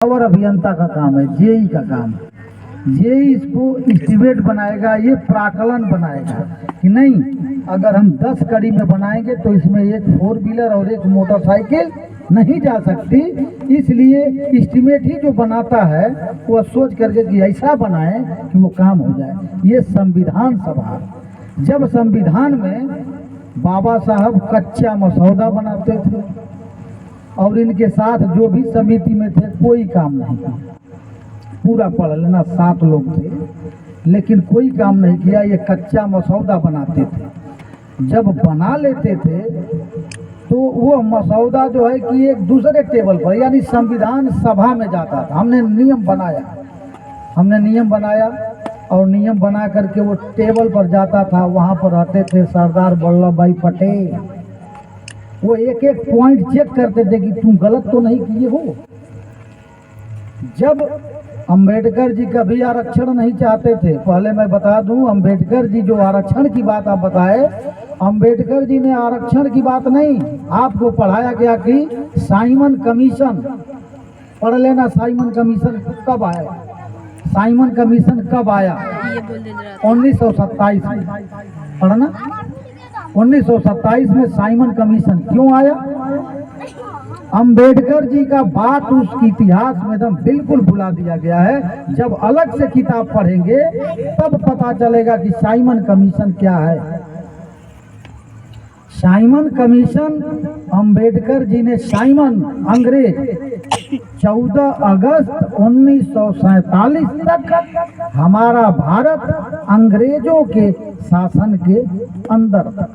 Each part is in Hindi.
और अभियंता का काम है, जेई का काम है। जेई इसको एस्टिमेट बनाएगा, ये प्राकलन बनाएगा कि नहीं अगर हम 10 कड़ी में बनाएंगे तो इसमें एक 4 व्हीलर और एक मोटरसाइकिल नहीं जा सकती, इसलिए एस्टिमेट ही जो बनाता है वो सोच करके कि ऐसा बनाए कि वो काम हो जाए। ये संविधान सभा, जब संविधान में बाबा साहब कच्चा मसौदा बनाते थे और इनके साथ जो भी समिति में थे कोई काम नहीं किया, पूरा पढ़ लेना 7 लोग थे लेकिन कोई काम नहीं किया, ये कच्चा मसौदा बनाते थे। जब बना लेते थे तो वो मसौदा जो है कि एक दूसरे टेबल पर यानी संविधान सभा में जाता था। हमने नियम बनाया और नियम बना करके वो टेबल पर जाता था, वहाँ पर रहते थे सरदार वल्लभ भाई पटेल। वो एक एक पॉइंट चेक करते थे कि तुम गलत तो नहीं किए हो। जब अंबेडकर जी कभी आरक्षण नहीं चाहते थे, पहले मैं बता दूं, अंबेडकर जी जो आरक्षण की बात आप बताए, अंबेडकर जी ने आरक्षण की बात नहीं, आपको पढ़ाया गया कि साइमन कमीशन, पढ़ लेना साइमन कमीशन कब आया। साइमन कमीशन कब आया? 1927 में, पढ़ना 1927 में साइमन कमीशन क्यों आया? अंबेडकर जी का बात उसकी इतिहास में एकदम बिल्कुल भुला दिया गया है। जब अलग से किताब पढ़ेंगे तब पता चलेगा कि साइमन कमीशन क्या है। साइमन कमीशन, अंबेडकर जी ने साइमन अंग्रेज 14 अगस्त 1947 तक हमारा भारत अंग्रेजों के शासन के अंदर था।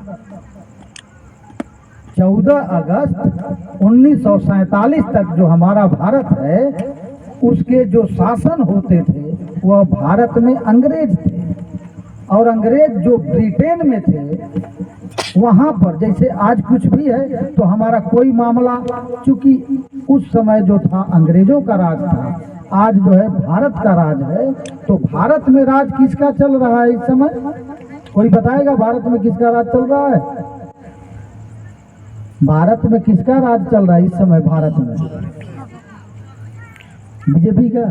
14 अगस्त 1947 तक जो हमारा भारत है उसके जो शासन होते थे वह भारत में अंग्रेज थे, और अंग्रेज जो ब्रिटेन में थे वहाँ पर जैसे आज कुछ भी है तो हमारा कोई मामला, चूंकि उस समय जो था अंग्रेजों का राज था, आज जो है भारत का राज है। तो भारत में राज किसका चल रहा है इस समय? कोई बताएगा भारत में किसका राज चल रहा है? भारत में किसका राज चल रहा है इस समय? भारत में बीजेपी का?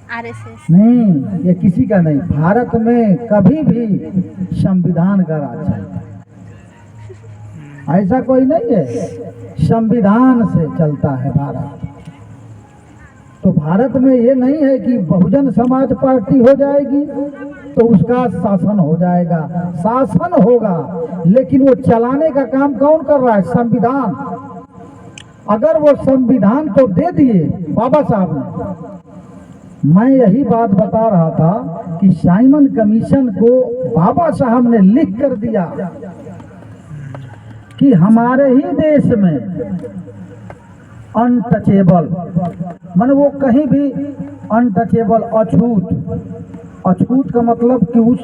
आरएसएस नहीं, ये किसी का नहीं। भारत में कभी भी संविधान का राज चलता है, ऐसा कोई नहीं है, संविधान से चलता है भारत। तो भारत में ये नहीं है कि बहुजन समाज पार्टी हो जाएगी तो उसका शासन हो जाएगा। शासन होगा लेकिन वो चलाने का काम कौन कर रहा है? संविधान। अगर वो संविधान तो दे दिए बाबा साहब ने, मैं यही बात बता रहा था कि साइमन कमीशन को बाबा साहब ने लिख कर दिया कि हमारे ही देश में अनटचेबल, माने वो कहीं भी अनटचेबल, अछूत का मतलब कि उस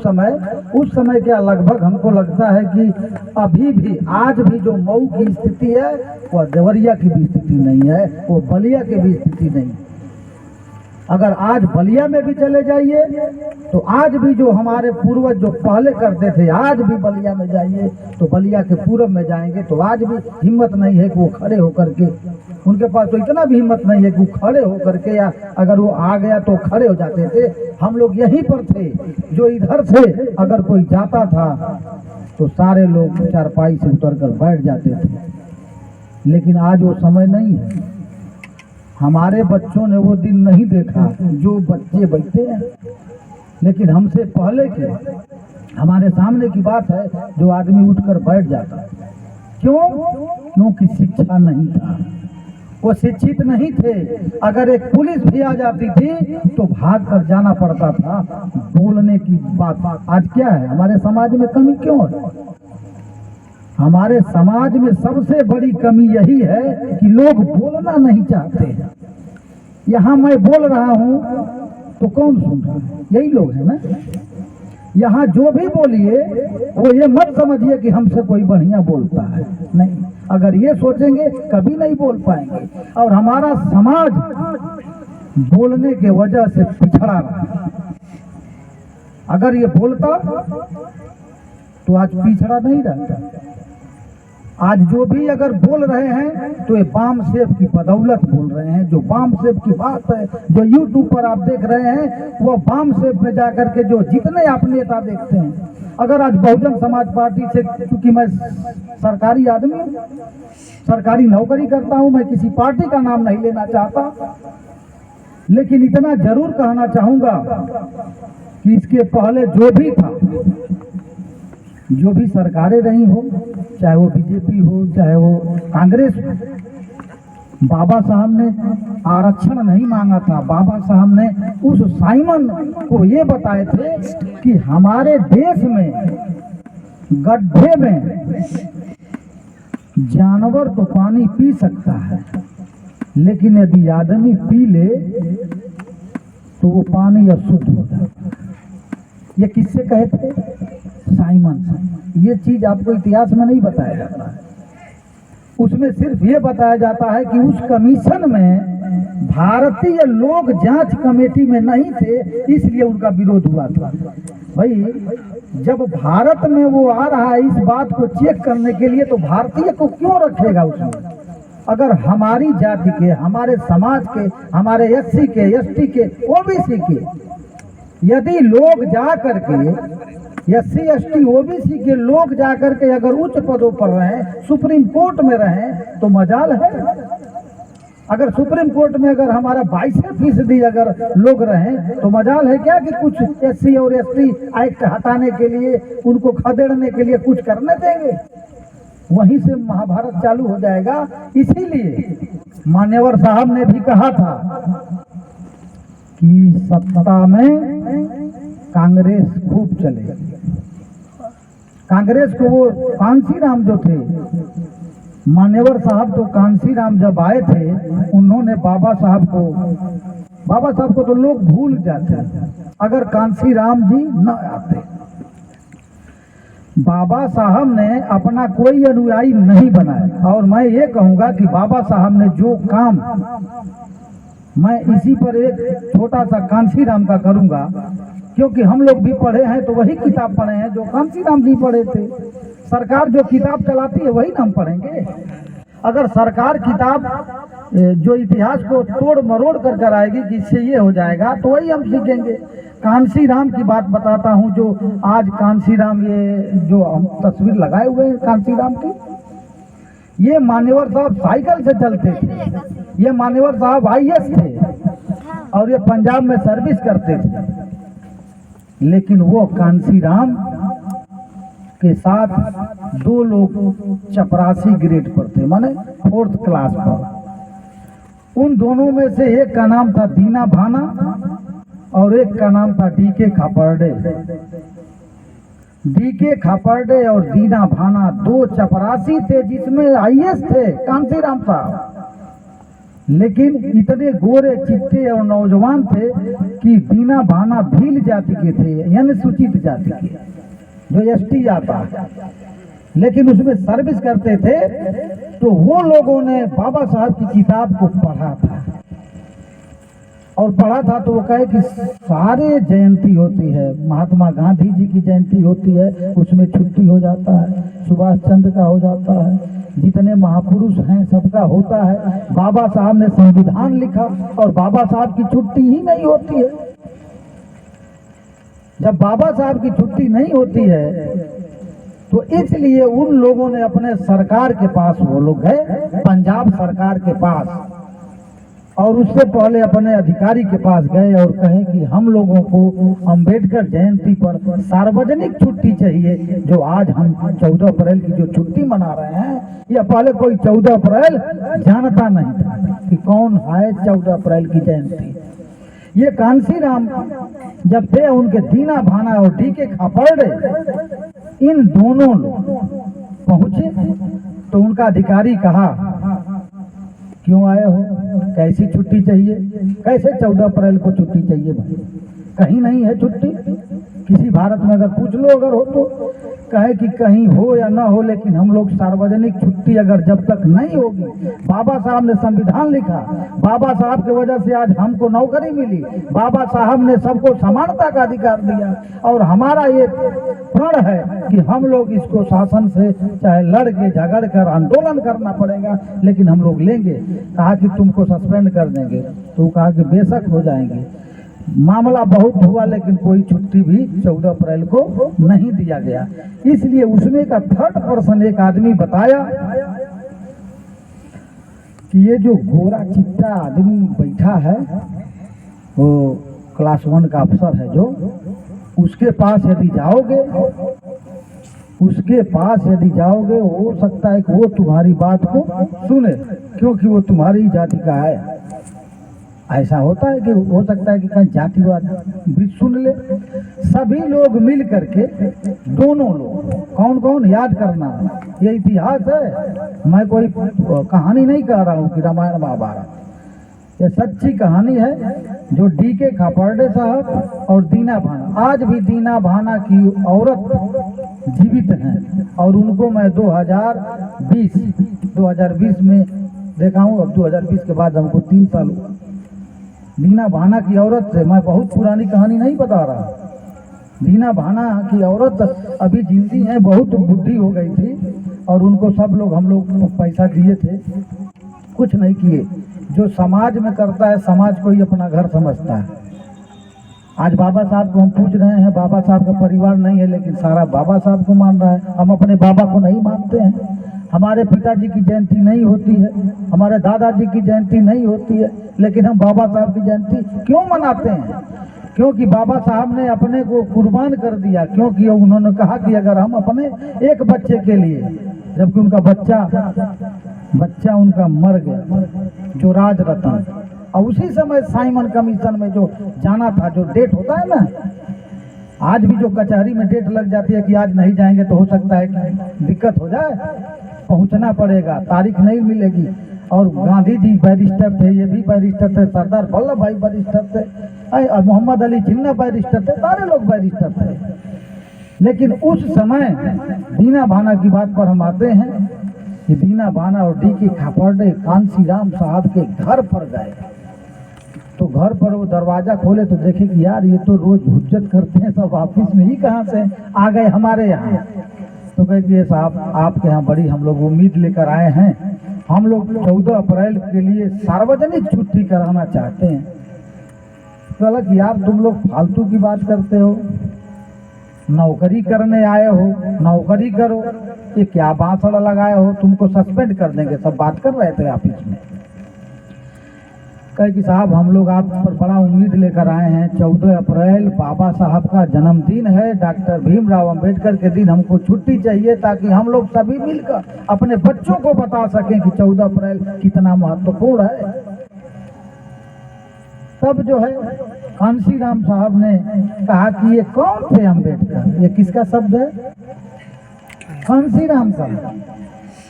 समय क्या लगभग हमको लगता है कि अभी भी आज भी जो मऊ की स्थिति है वह देवरिया की भी स्थिति नहीं है, वो बलिया की भी स्थिति नहीं। अगर आज बलिया में भी चले जाइए तो आज भी जो हमारे पूर्वज जो पहले करते थे, आज भी बलिया में जाइए तो बलिया के पूरब में जाएंगे तो आज भी हिम्मत नहीं है कि वो खड़े होकर के, उनके पास तो इतना भी हिम्मत नहीं है कि वो खड़े होकर के, या अगर वो आ गया तो खड़े हो जाते थे। हम लोग यहीं पर थे, जो इधर से अगर कोई जाता था तो सारे लोग चारपाई से उतर कर बैठ जाते थे। लेकिन आज वो समय नहीं है। हमारे बच्चों ने वो दिन नहीं देखा जो बच्चे बैठे हैं, लेकिन हमसे पहले के हमारे सामने की बात है जो आदमी उठकर बैठ जाता। क्यों? क्योंकि शिक्षा नहीं था, वो शिक्षित नहीं थे। अगर एक पुलिस भी आ जाती थी तो भाग कर जाना पड़ता था बोलने की बात। आज क्या है हमारे समाज में कमी क्यों है? हमारे समाज में सबसे बड़ी कमी यही है कि लोग बोलना नहीं चाहते हैं। यहाँ मैं बोल रहा हूँ तो कौन सुन रहा है? यही लोग हैं ना। यहाँ जो भी बोलिए वो ये मत समझिए कि हमसे कोई बढ़िया बोलता है, नहीं। अगर ये सोचेंगे कभी नहीं बोल पाएंगे। और हमारा समाज बोलने के वजह से पिछड़ा रहा। अगर ये बोलता तो आज पिछड़ा नहीं रहता। आज जो भी अगर बोल रहे हैं तो ये बाम सेफ की बदौलत बोल रहे हैं। जो बाम सेफ की बात है, जो यूट्यूब पर आप देख रहे हैं, वो बाम सेफ में जाकर के जो जितने आप नेता देखते हैं, अगर आज बहुजन समाज पार्टी से, क्योंकि मैं सरकारी आदमी हूँ, सरकारी नौकरी करता हूँ, मैं किसी पार्टी का नाम नहीं लेना चाहता, लेकिन इतना जरूर कहना चाहूंगा कि इसके पहले जो भी था, जो भी सरकारें रही हो, चाहे वो बीजेपी हो चाहे वो कांग्रेस हो, बाबा साहब ने आरक्षण नहीं मांगा था। बाबा साहब ने उस साइमन को ये बताए थे कि हमारे देश में गड्ढे में जानवर तो पानी पी सकता है, लेकिन यदि आदमी पी ले तो वो पानी अशुद्ध हो जाता है। ये किससे कहे थे? साइमन से। ये चीज आपको इतिहास में नहीं बताया जाता है, उसमें सिर्फ ये बताया जाता है कि उस कमीशन में भारतीय लोग जांच कमेटी में नहीं थे, इसलिए उनका विरोध हुआ था। भाई जब भारत में वो आ रहा है इस बात को चेक करने के लिए, तो भारतीय को क्यों रखेगा उसमें? अगर हमारी जाति के, हमारे समाज के, हमारे एससी के, एसटी के, ओबीसी के यदि लोग जा करके, एससी एसटी ओबीसी के लोग जाकर के अगर उच्च पदों पर रहें, सुप्रीम कोर्ट में रहें, तो मजाल है। अगर सुप्रीम कोर्ट में अगर हमारा 22% अगर लोग रहें, तो मजाल है क्या कि कुछ एससी और एसटी एक्ट हटाने के लिए, उनको खदेड़ने के लिए कुछ करने देंगे? वहीं से महाभारत चालू हो जाएगा। इसीलिए मान्यवर साहब ने भी कहा था कि सत्ता में कांग्रेस खूब चलेगी। कांग्रेस को वो कांसीराम जो थे, मान्यवर साहब तो कांसीराम जब आए थे, उन्होंने बाबा साहब को तो लोग भूल जाते अगर कांसीराम जी न आते। बाबा साहब ने अपना कोई अनुयायी नहीं बनाया, और मैं ये कहूंगा कि बाबा साहब ने जो काम, मैं इसी पर एक छोटा सा कांसीराम का करूंगा, क्योंकि हम लोग भी पढ़े हैं तो वही किताब पढ़े हैं जो कांसीराम जी पढ़े थे। सरकार जो किताब चलाती है वही हम पढ़ेंगे। अगर सरकार किताब जो इतिहास को तोड़ मरोड़ कर कराएगी कि इससे ये हो जाएगा, तो वही हम सीखेंगे। कांसीराम की बात बताता हूँ, जो आज कांसीराम, ये जो हम तस्वीर लगाए हुए हैं कांसीराम की, ये मान्यवर साहब साइकिल से चलते थे। ये मान्यवर साहब IAS थे और ये पंजाब में सर्विस करते थे, लेकिन वो कांसीराम के साथ 2 लोग चपरासी ग्रेड पर थे, माने 4th क्लास पर। उन दोनों में से एक का नाम था दीना भाना और एक का नाम था DK खापर्डे। DK खापर्डे और दीना भाना 2 चपरासी थे, जिसमें IAS थे कांसीराम साहब, लेकिन इतने गोरे चिट्टे और नौजवान थे कि दीना भाना भील जाति के थे, यानी सूचित जाति के, जो ST आता है, लेकिन उसमें सर्विस करते थे। तो वो लोगों ने बाबा साहब की किताब को पढ़ा था, और पढ़ा था तो वो कहे कि सारे जयंती होती है, महात्मा गांधी जी की जयंती होती है, उसमें छुट्टी हो जाता है, सुभाष चंद्र का हो जाता है, जितने महापुरुष हैं सबका होता है। बाबा साहब ने संविधान लिखा और बाबा साहब की छुट्टी ही नहीं होती है। जब बाबा साहब की छुट्टी नहीं होती है, तो इसलिए उन लोगों ने अपने सरकार के पास, वो लोग गए पंजाब सरकार के पास, और उससे पहले अपने अधिकारी के पास गए और कहे कि हम लोगों को अंबेडकर जयंती पर सार्वजनिक छुट्टी चाहिए। जो आज हम 14 अप्रैल की जो छुट्टी मना रहे हैं, यह पहले कोई 14 अप्रैल जानता नहीं था कि कौन है 14 अप्रैल की जयंती। ये कांसीराम जब थे, उनके दीना भाना और DK खापर्डे, इन दोनों लोग पहुंचे तो उनका अधिकारी कहा, क्यों आए हो, कैसी छुट्टी चाहिए? कैसे 14 अप्रैल को छुट्टी चाहिए? भाई कहीं नहीं है छुट्टी, किसी भारत में अगर पूछ लो अगर हो तो। कहे कि कहीं हो या ना हो, लेकिन हम लोग सार्वजनिक छुट्टी अगर जब तक नहीं होगी, बाबा साहब ने संविधान लिखा, बाबा साहब की वजह से आज हमको नौकरी मिली, बाबा साहब ने सबको समानता का अधिकार दिया, और हमारा ये प्रण है कि हम लोग इसको शासन से चाहे लड़ के झगड़ कर आंदोलन करना पड़ेगा, लेकिन हम लोग लेंगे। कहा कि तुमको सस्पेंड कर देंगे, तो कहा कि बेशक हो जाएंगे। मामला बहुत हुआ, लेकिन कोई छुट्टी भी 14 अप्रैल को नहीं दिया गया। इसलिए उसमें का थर्ड पर्सन एक आदमी बताया कि ये जो गोरा चिट्टा आदमी बैठा है, वो क्लास 1 का अफसर है, जो उसके पास यदि जाओगे, हो सकता है कि वो तुम्हारी बात को सुने, क्योंकि वो तुम्हारी जाति का है। ऐसा होता है कि हो सकता है कि कहीं जातिवाद भी सुन ले। सभी लोग मिल करके, दोनों लोग, कौन कौन याद करना, ये इतिहास है, मैं कोई कहानी नहीं कह रहा हूँ कि रामायण महाभारत, ये सच्ची कहानी है। जो D.K. खापर्डे साहब और दीना भाना, आज भी दीना भाना की औरत जीवित हैं, और उनको मैं 2020 में देखा हूँ। अब 2020 के बाद हमको 3 साल हुआ। दीना भाना की औरत से मैं बहुत पुरानी कहानी नहीं बता रहा। दीना भाना की औरत अभी जिंदी है, बहुत बुढ़ी हो गई थी, और उनको सब लोग, हम लोग पैसा दिए थे, कुछ नहीं किए। जो समाज में करता है, समाज को ही अपना घर समझता है। आज बाबा साहब को हम पूछ रहे हैं, बाबा साहब का परिवार नहीं है, लेकिन सारा बाबा साहब को मान रहा है। हम अपने बाबा को नहीं मानते हैं। हमारे पिताजी की जयंती नहीं होती है, हमारे दादाजी की जयंती नहीं होती है, लेकिन हम बाबा साहब की जयंती क्यों मनाते हैं? क्योंकि बाबा साहब ने अपने को कुर्बान कर दिया। क्योंकि उन्होंने कहा कि अगर हम अपने एक बच्चे के लिए, जबकि उनका बच्चा उनका मर गया, जो राज रतन, और उसी समय साइमन कमीशन में जो जाना था, जो डेट होता है ना, आज भी जो कचहरी में डेट लग जाती है कि आज नहीं जाएंगे तो हो सकता है कि दिक्कत हो जाए, पहुंचना पड़ेगा, तारीख नहीं मिलेगी। और गांधी जी बैरिस्टर थे, ये भी बैरिस्टर थे, सरदार वल्लभ भाई बैरिस्टर थे, मोहम्मद अली जिन्ना बैरिस्टर थे, सारे लोग बैरिस्टर थे। लेकिन उस समय दीना भाना की बात पर हम आते हैं कि दीना भाना और D.K. खापर्डे कांसीराम साहब के घर पर गए। तो घर पर वो दरवाजा खोले तो देखे कि यार ये तो रोज हुज्जत करते हैं, सब ऑफिस में ही कहाँ से आ गए हमारे यहाँ। तो कहे कि साहब आपके यहाँ बड़ी हम लोग उम्मीद लेकर आए हैं, हम लोग 14 अप्रैल के लिए सार्वजनिक छुट्टी कराना चाहते हैं। तो अलग यार तुम लोग फालतू की बात करते हो, नौकरी करने आए हो, नौकरी करो, ये क्या बांसड़ा लगाए हो, तुमको सस्पेंड कर देंगे। सब बात कर रहे थे ऑफिस में। कहे कि साहब हम लोग आप पर बड़ा उम्मीद लेकर आए हैं, 14 अप्रैल बाबा साहब का जन्मदिन है, डॉक्टर भीमराव अंबेडकर के दिन हमको छुट्टी चाहिए, ताकि हम लोग सभी मिलकर अपने बच्चों को बता सकें कि 14 अप्रैल कितना महत्वपूर्ण है। तब जो है कांसीराम साहब ने कहा कि ये कौन थे अंबेडकर, ये किसका शब्द है? कांसीराम साहब।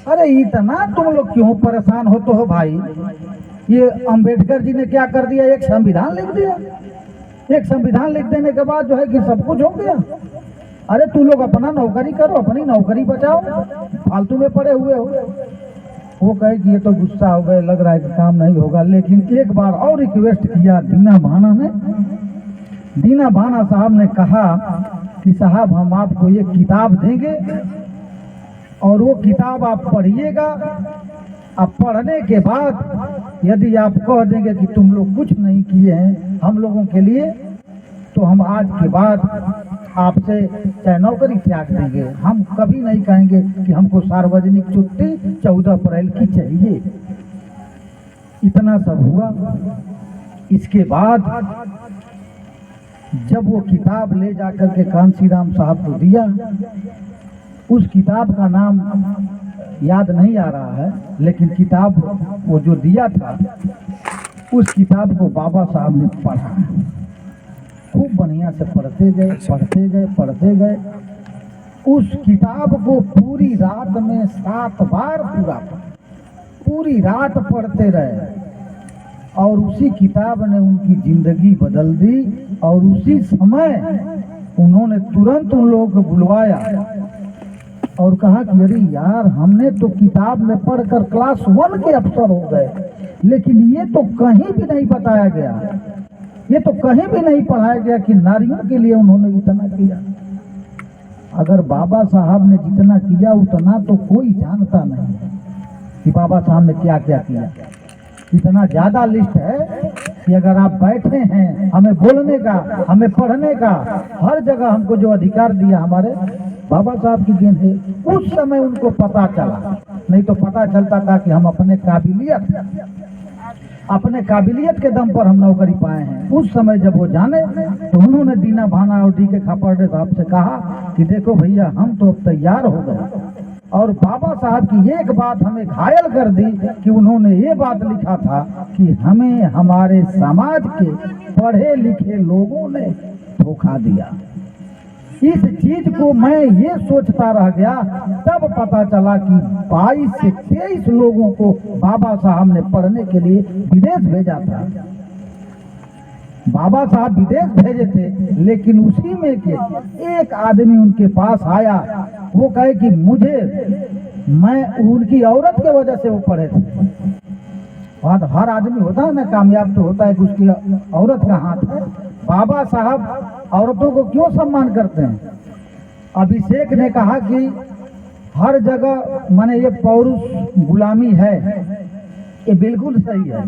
अरे इतना तुम लोग क्यों परेशान होते हो भाई? ये अंबेडकर जी ने क्या कर दिया, एक संविधान लिख दिया। एक संविधान लिख देने के बाद जो है कि सब कुछ हो गया। अरे तू लोग अपना नौकरी करो, अपनी नौकरी बचाओ, फालतू में पड़े हुए हो। वो कहे कि ये तो गुस्सा हो गए, लग रहा है कि काम नहीं होगा। लेकिन एक बार और रिक्वेस्ट किया दीना भाना ने। दीना भाना साहब ने कहा कि साहब हम आपको ये किताब देंगे और वो किताब आप पढ़िएगा। अब पढ़ने के बाद यदि आप कह देंगे कि तुम लोग कुछ नहीं किए हैं हम लोगों के लिए, तो हम आज के बाद आपसे चाहे नौकरी त्याग देंगे। हम कभी नहीं कहेंगे कि हमको सार्वजनिक छुट्टी 14 अप्रैल की चाहिए। इतना सब हुआ। इसके बाद जब वो किताब ले जाकर के कांसीराम साहब को दिया, उस किताब का नाम याद नहीं आ रहा है, लेकिन किताब वो जो दिया था, उस किताब को बाबा साहब ने पढ़ा, खूब बढ़िया से पढ़ते गए। उस किताब को पूरी रात में 7 बार पूरी रात पढ़ते रहे और उसी किताब ने उनकी जिंदगी बदल दी। और उसी समय उन्होंने तुरंत उन लोगों को बुलवाया और कहा कि अरे यार, हमने तो किताब में पढ़कर क्लास 1 के अफसर हो गए, लेकिन ये तो कहीं भी नहीं बताया गया, ये तो कहीं भी नहीं पढ़ाया गया कि नारियों के लिए उन्होंने इतना किया। अगर बाबा साहब ने जितना किया उतना तो कोई जानता नहीं कि बाबा साहब ने क्या क्या किया। इतना ज्यादा लिस्ट है कि अगर आप बैठे हैं, हमें बोलने का, हमें पढ़ने का, हर जगह हमको जो अधिकार दिया हमारे बाबा साहब की देन है। उस समय उनको पता चला, नहीं तो पता चलता था कि हम अपने काबिलियत के दम पर हम नौकरी पाए हैं। उस समय जब वो जाने तो उन्होंने दीना भाना और डी के खापर्डे साहब से कहा कि देखो भैया, हम तो अब तैयार हो गए। और बाबा साहब की एक बात हमें घायल कर दी कि उन्होंने ये बात लिखा था कि हमें हमारे समाज के पढ़े लिखे लोगों ने धोखा दिया। इस चीज को मैं ये सोचता रह गया, तब पता चला कि 22 से 23 लोगों को बाबा साहब ने पढ़ने के लिए विदेश भेजा था। बाबा साहब विदेश भेजे थे, लेकिन उसी में के एक आदमी उनके पास आया, वो कहे कि मैं उनकी औरत के वजह से वो पढ़े थे। हर आदमी होता है ना, कामयाब तो होता है कि उसकी औरत का हाथ है। बाबा साहब औरतों को क्यों सम्मान करते हैं? अभिषेक ने कहा कि हर जगह माने ये पौरुष गुलामी है, ये बिल्कुल सही है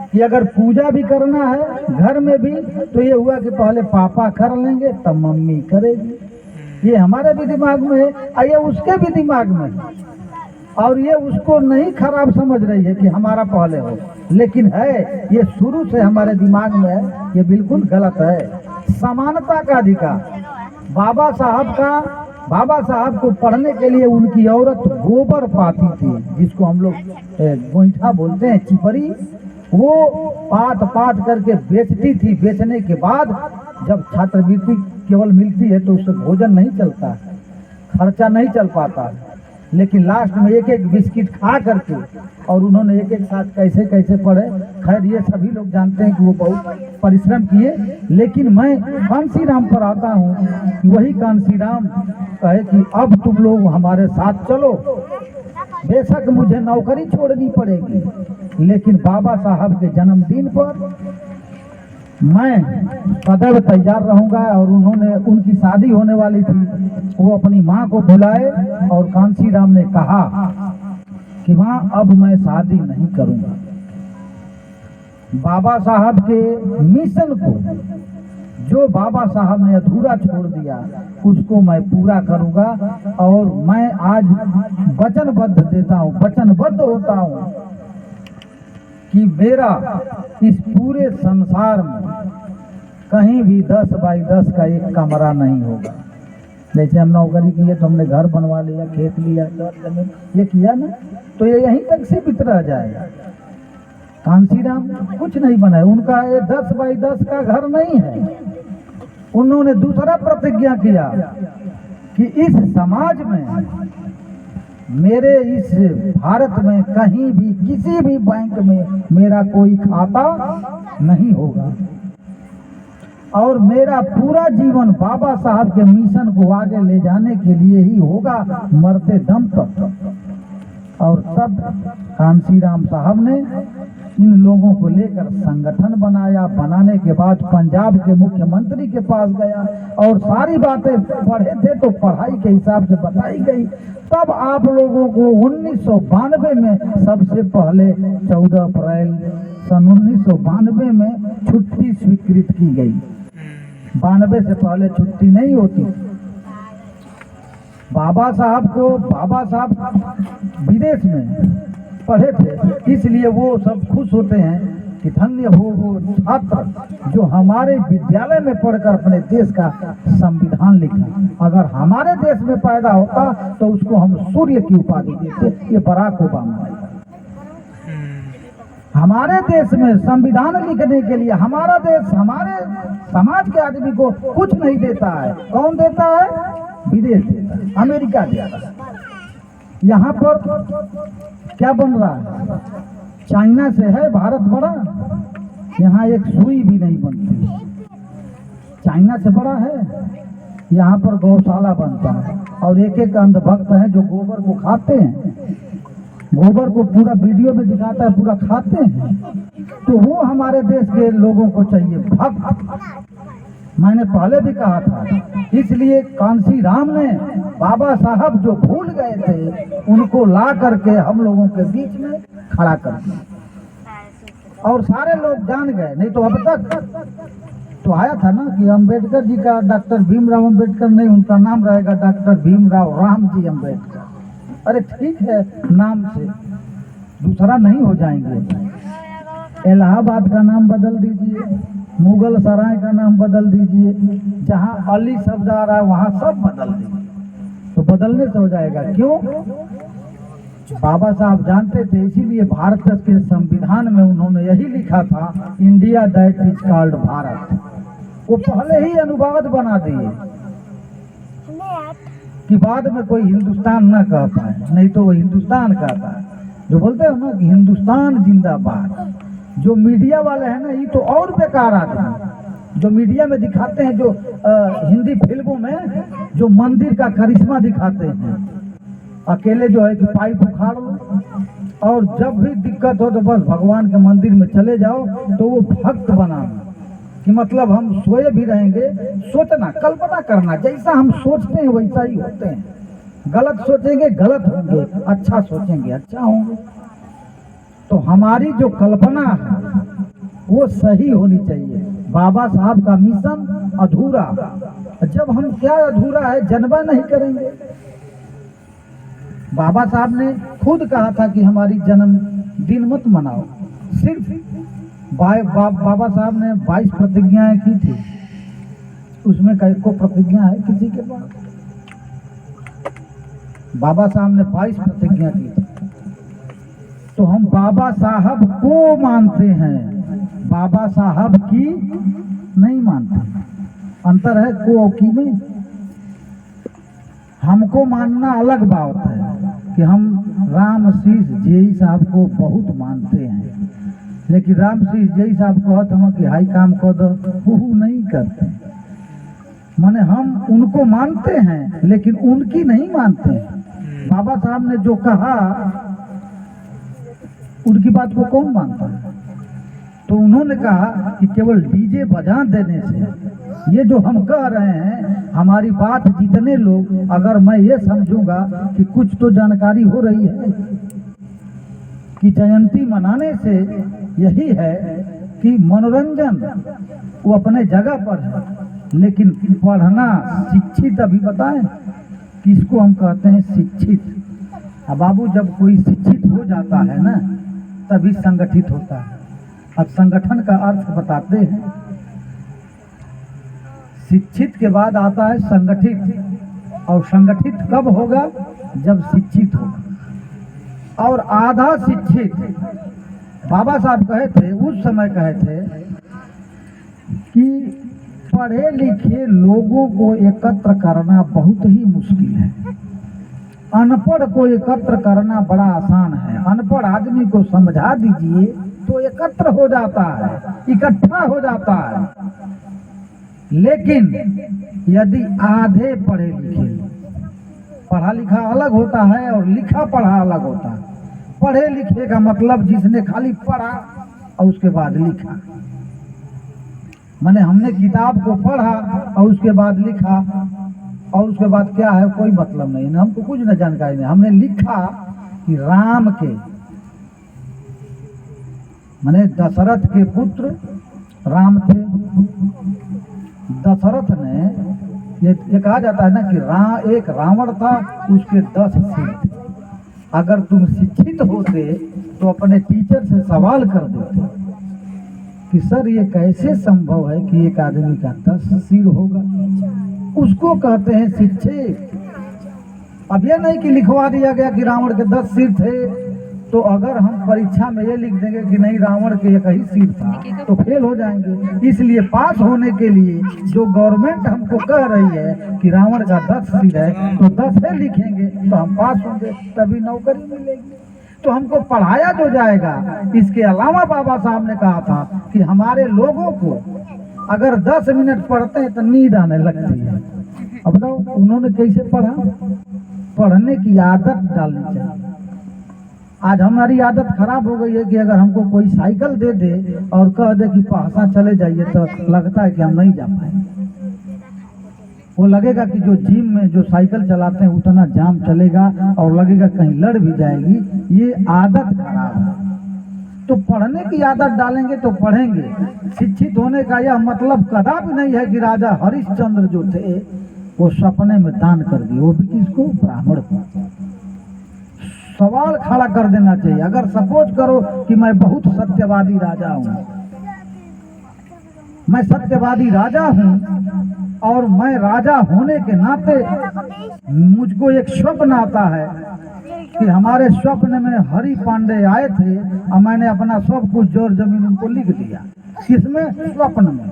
कि अगर पूजा भी करना है घर में भी, तो ये हुआ कि पहले पापा कर लेंगे तब मम्मी करेगी। ये हमारे भी दिमाग में है और ये उसके भी दिमाग में है, और ये उसको नहीं खराब समझ रही है कि हमारा पहले हो, लेकिन है ये शुरू से हमारे दिमाग में है, ये बिल्कुल गलत है। समानता का अधिकार बाबा साहब को पढ़ने के लिए उनकी औरत गोबर पाती थी, जिसको हम लोग गोईठा बोलते हैं, चिपरी, वो पात करके बेचती थी। बेचने के बाद जब छात्रवृत्ति केवल मिलती है तो उससे भोजन नहीं चलता, खर्चा नहीं चल पाता, लेकिन लास्ट में एक एक बिस्किट खा करके और उन्होंने एक एक साथ कैसे कैसे पढ़े। खैर ये सभी लोग जानते हैं कि वो बहुत परिश्रम किए, लेकिन मैं कांसीराम पर आता हूँ कि वही कांसीराम कहे कि अब तुम लोग हमारे साथ चलो, बेशक मुझे नौकरी छोड़नी पड़ेगी, लेकिन बाबा साहब के जन्मदिन पर मैं सदैव तैयार रहूंगा। और उनकी शादी होने वाली थी, वो अपनी माँ को बुलाए और कांसीराम ने कहा कि माँ अब मैं शादी नहीं करूंगा। बाबा साहब के मिशन को जो बाबा साहब ने अधूरा छोड़ दिया उसको मैं पूरा करूंगा, और मैं आज वचनबद्ध होता हूँ कि मेरा इस पूरे संसार में कहीं भी 10 बाई 10 का एक कमरा नहीं होगा। जैसे हम नौकरी किए तो हमने घर बनवा लिया, खेत लिया, जमीन ये किया ना, तो ये यहीं तक सीमित रह जाएगा। कांसीराम कुछ नहीं बनाए, उनका ये 10 बाई 10 का घर नहीं है। उन्होंने दूसरा प्रतिज्ञा किया कि इस समाज में, मेरे इस भारत में कहीं भी किसी भी बैंक में मेरा कोई खाता नहीं होगा, और मेरा पूरा जीवन बाबा साहब के मिशन को आगे ले जाने के लिए ही होगा, मरते दम तक। और तब कांसीराम साहब ने इन लोगों को लेकर संगठन बनाया। बनाने के बाद पंजाब के मुख्यमंत्री के पास गया और सारी बातें पढ़े थे तो पढ़ाई के हिसाब से बताई गई। तब आप लोगों को 1992 में सबसे पहले 14 अप्रैल सन 1992 में छुट्टी स्वीकृत की गई। 92 से पहले छुट्टी नहीं होती। बाबा साहब विदेश में पढ़े थे, इसलिए वो सब खुश होते हैं कि धन्य हो वो छात्र जो हमारे विद्यालय में पढ़कर अपने देश का संविधान लिखा। अगर हमारे देश में पैदा होता तो उसको हम सूर्य की उपाधि देते। ये बराक ओबामा है। हमारे देश में संविधान लिखने के लिए हमारा देश हमारे समाज के आदमी को कुछ नहीं देता है। कौन देता है? विदेश देता है, अमेरिका देता है। यहाँ पर क्या बन रहा है? चाइना से है भारत बड़ा, यहाँ एक सुई भी नहीं बनती। चाइना से बड़ा है, यहाँ पर गौशाला बनता है और एक एक अंधभक्त हैं जो गोबर को खाते हैं, गोबर को पूरा वीडियो में दिखाता है, पूरा खाते हैं। तो वो हमारे देश के लोगों को चाहिए भक्त। मैंने पहले भी कहा था, इसलिए कांसी राम ने बाबा साहब जो भूल गए थे उनको ला करके हम लोगों के बीच में खड़ा कर दिया और सारे लोग जान गए। नहीं तो अब तक तो आया था ना कि अंबेडकर जी का डॉक्टर भीमराव अंबेडकर नहीं, उनका नाम रहेगा डॉक्टर भीमराव राम जी अंबेडकर। अरे ठीक है, नाम से दूसरा नहीं हो जाएंगे। इलाहाबाद का नाम बदल दीजिए, मुगल सराय का नाम बदल दीजिए, जहाँ अली शब्द आ रहा है वहाँ सब बदल दीजिए, तो बदलने से हो जाएगा। क्यों? बाबा साहब जानते थे, इसीलिए भारत के संविधान में उन्होंने यही लिखा था, India that is called Bharat. वो पहले ही अनुवाद बना दिए कि बाद में कोई हिंदुस्तान न कह पाए, नहीं तो वो हिंदुस्तान कहता है। जो बोलते हो ना कि हिंदुस्तान जिंदाबाद, जो मीडिया वाले हैं ना, ये तो और बेकार आदमी जो मीडिया में दिखाते हैं, जो हिंदी फिल्मों में जो मंदिर का करिश्मा दिखाते हैं, अकेले जो है कि पाइप उखाड़ लो और जब भी दिक्कत हो तो बस भगवान के मंदिर में चले जाओ, तो वो भक्त बनाना कि मतलब हम सोए भी रहेंगे, सोचना, कल्पना करना, जैसा हम सोचते हैं वैसा ही होते हैं। गलत सोचेंगे गलत होंगे, अच्छा सोचेंगे अच्छा होंगे। तो हमारी जो कल्पना है वो सही होनी चाहिए। बाबा साहब का मिशन अधूरा, जब हम क्या अधूरा है जनवा नहीं करेंगे। बाबा साहब ने खुद कहा था कि हमारी जन्मदिन मत मनाओ। सिर्फ बाबा साहब ने 22 प्रतिज्ञाएं की थी, उसमें कई को प्रतिज्ञा है किसी के पास? बाबा साहब ने 22 प्रतिज्ञा की थी। तो हम बाबा साहब को मानते हैं, बाबा साहब की नहीं मानते। अंतर है को और की में। हमको मानना अलग बात है कि हम राम शीष जेई साहब को बहुत मानते हैं, लेकिन राम शीष जेई साहब कहते हम कि हाई काम को दो, वो नहीं करते। माने हम उनको मानते हैं लेकिन उनकी नहीं मानते हैं। बाबा साहब ने जो कहा उनकी बात को कौन मानता है? तो उन्होंने कहा कि केवल डीजे बजा देने से, ये जो हम कह रहे हैं, हमारी बात जितने लोग, अगर मैं ये समझूंगा कि कुछ तो जानकारी हो रही है कि जयंती मनाने से यही है कि मनोरंजन वो अपने जगह पर है, लेकिन पढ़ना, शिक्षित, अभी बताएं किसको हम कहते हैं शिक्षित। अब बाबू जब कोई शिक्षित हो जाता है ना तभी संगठित होता है। अब संगठन का अर्थ बताते हैं। शिक्षित के बाद आता है संगठित, और संगठित कब होगा? जब शिक्षित होगा। और आधा शिक्षित, बाबा साहब कहे थे, उस समय कहे थे कि पढ़े लिखे लोगों को एकत्र करना बहुत ही मुश्किल है, अनपढ़ को एकत्र करना बड़ा आसान है। अनपढ़ आदमी को समझा दीजिए तो एकत्र हो जाता है, इकट्ठा हो जाता है। लेकिन यदि आधे पढ़े लिखे, पढ़ा लिखा अलग होता है और लिखा पढ़ा अलग होता है। पढ़े लिखे का मतलब जिसने खाली पढ़ा और उसके बाद लिखा, माने हमने किताब को पढ़ा और उसके बाद लिखा, और उसके बाद क्या है कोई मतलब नहीं, हमको कुछ न जानकारी नहीं। हमने लिखा कि राम के, माने दशरथ के पुत्र राम थे। दशरथ ने, ये कहा जाता है ना कि एक रावण था, उसके 10 सिर थे। अगर तुम शिक्षित होते तो अपने टीचर से सवाल कर देते कि सर ये कैसे संभव है कि एक आदमी का 10 सिर होगा। उसको कहते हैं शिक्षित। अब यह नहीं कि लिखवा दिया गया कि रावण के 10 सिर थे, तो अगर हम परीक्षा में ये लिख देंगे कि नहीं रावण के एक ही सिर था तो फेल हो जाएंगे। इसलिए पास होने के लिए जो गवर्नमेंट हमको कह रही है कि रावण का 10 सिर है तो 10 है लिखेंगे तो हम पास होंगे, तभी नौकरी मिलेगी। तो हमको पढ़ाया जो जाएगा। इसके अलावा बाबा साहब ने कहा था कि हमारे लोगों को अगर 10 मिनट पढ़ते हैं तो नींद आने लगती है। अब बताओ उन्होंने कैसे पढ़ा? पढ़ने की आदत डालनी चाहिए। आज हमारी आदत खराब हो गई है कि अगर हमको कोई साइकिल दे दे और कह दे कि पासा चले जाइए तो लगता है कि हम नहीं जा पाएंगे। वो लगेगा कि जो जिम में जो साइकिल चलाते हैं उतना जाम चलेगा और लगेगा कहीं लड़ भी जाएगी। ये आदत खराब है। तो पढ़ने की आदत डालेंगे तो पढ़ेंगे। शिक्षित होने का यह मतलब कदापि नहीं है कि राजा हरिश्चंद्र जो थे वो सपने में दान कर दिए, वो भी किसको? ब्राह्मण को। सवाल खड़ा कर देना चाहिए। अगर सपोज करो कि मैं बहुत सत्यवादी राजा हूं, मैं सत्यवादी राजा हूं और मैं राजा होने के नाते मुझको एक स्वप्न आता है कि हमारे स्वप्न में हरि पांडे आए थे और मैंने अपना सब कुछ जोर जमीन उनको लिख दिया। किसमें? स्वप्न में।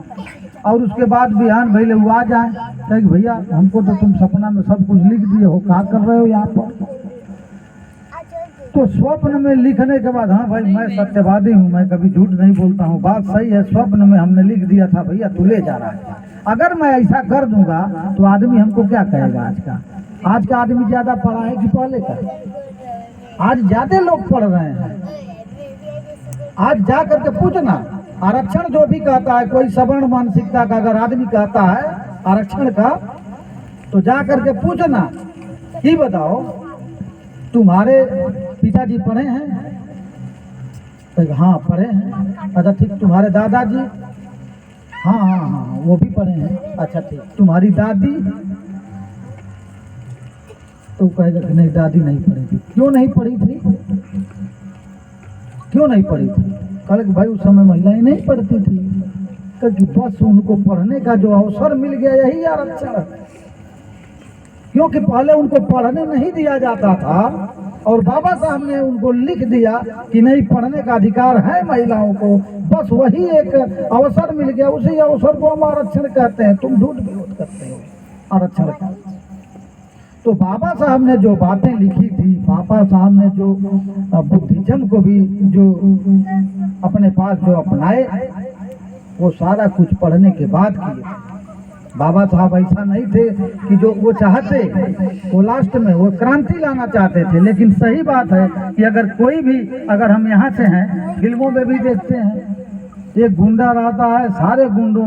और उसके बाद बिहान भैले वो आ जाए कहे भैया हमको तो तुम सपना में सब कुछ लिख दिए हो, क्या कर रहे हो यहाँ पर? तो स्वप्न में लिखने के बाद हाँ भाई मैं सत्यवादी हूँ, मैं कभी झूठ नहीं बोलता हूँ, बात सही है, स्वप्न में हमने लिख दिया था भैया तू ले जा रहा है। अगर मैं ऐसा कर दूंगा तो आदमी हमको क्या कहेगा? आज का आदमी ज्यादा पढ़ा है कि पहले का? आज ज्यादा लोग पढ़ रहे हैं। आज जा करके पूछना, आरक्षण जो भी कहता है, कोई सवर्ण मानसिकता का अगर आदमी कहता है आरक्षण का, तो जा करके पूछना कि बताओ तुम्हारे पिताजी पढ़े हैं? तो हाँ पढ़े हैं। अच्छा ठीक, तुम्हारे दादाजी? हाँ हाँ हाँ वो भी पढ़े हैं। अच्छा ठीक, तुम्हारी दादी? तो कहेगा कि नहीं दादी नहीं पढ़ी थी। क्यों नहीं पढ़ी थी? क्यों नहीं पढ़ी थी? कल भाई उस समय महिलाएं नहीं पढ़ती थी, क्योंकि बस उनको पढ़ने का जो अवसर मिल गया यही आरक्षण है। क्योंकि पहले उनको पढ़ने नहीं दिया जाता था और बाबा साहब ने उनको लिख दिया कि नहीं पढ़ने का अधिकार है महिलाओं को, बस वही एक अवसर मिल गया, उसी अवसर को हम आरक्षण कहते हैं। तुम झूठ विरोध करते हो आरक्षण का। तो बाबा साहब ने जो बातें लिखी थी, बाबा साहब ने जो बुद्धिज्म को भी जो अपने पास जो अपनाए, वो सारा कुछ पढ़ने के बाद किए। बाबा साहब ऐसा नहीं थे कि जो वो चाहते वो लास्ट में वो क्रांति लाना चाहते थे। लेकिन सही बात है कि अगर कोई भी, अगर हम यहाँ से हैं, फिल्मों में भी देखते हैं, एक गुंडा रहता है, सारे गुंडों